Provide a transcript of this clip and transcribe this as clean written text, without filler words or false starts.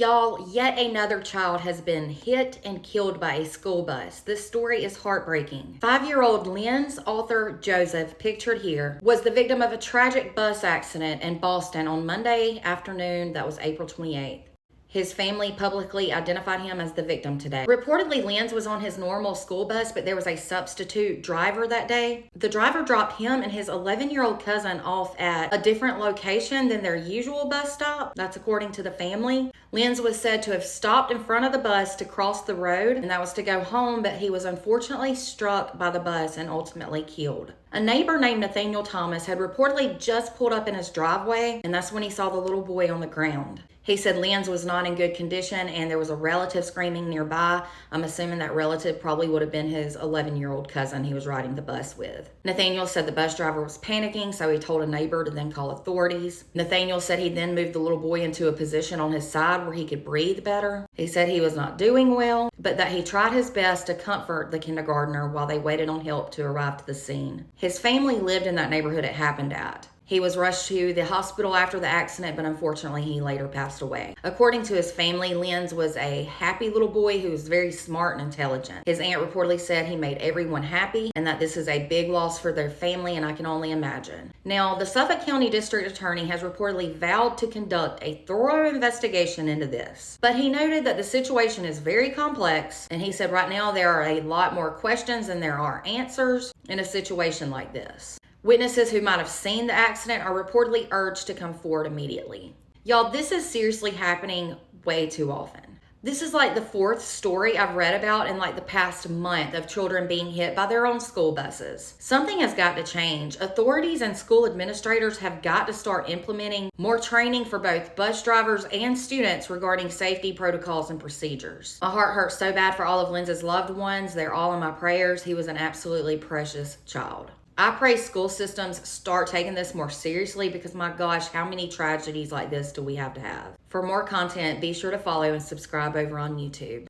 Y'all, yet another child has been hit and killed by a school bus. This story is heartbreaking. 5-year-old Linds, author Joseph, pictured here, was the victim of a tragic bus accident in Boston on Monday afternoon. That was April 28th. His family publicly identified him as the victim today. Reportedly, Linds was on his normal school bus, but there was a substitute driver that day. The driver dropped him and his 11-year-old cousin off at a different location than their usual bus stop. That's according to the family. Linds was said to have stopped in front of the bus to cross the road, and that was to go home, but he was unfortunately struck by the bus and ultimately killed. A neighbor named Nathaniel Thomas had reportedly just pulled up in his driveway, and that's when he saw the little boy on the ground. He said Linds was not in good condition and there was a relative screaming nearby. I'm assuming that relative probably would have been his 11-year-old cousin he was riding the bus with. Nathaniel said the bus driver was panicking, so he told a neighbor to then call authorities. Nathaniel said he then moved the little boy into a position on his side where he could breathe better. He said he was not doing well, but that he tried his best to comfort the kindergartner while they waited on help to arrive to the scene. His family lived in that neighborhood it happened at. He was rushed to the hospital after the accident, but unfortunately he later passed away. According to his family, Linds was a happy little boy who was very smart and intelligent. His aunt reportedly said he made everyone happy and that this is a big loss for their family, and I can only imagine. Now, the Suffolk County District Attorney has reportedly vowed to conduct a thorough investigation into this. But he noted that the situation is very complex, and he said right now there are a lot more questions than there are answers in a situation like this. Witnesses who might have seen the accident are reportedly urged to come forward immediately. Y'all, this is seriously happening way too often. This is like the 4th story I've read about in like the past month of children being hit by their own school buses. Something has got to change. Authorities and school administrators have got to start implementing more training for both bus drivers and students regarding safety protocols and procedures. My heart hurts so bad for all of Linds's loved ones. They're all in my prayers. He was an absolutely precious child. I pray school systems start taking this more seriously because my gosh, how many tragedies like this do we have to have? For more content, be sure to follow and subscribe over on YouTube.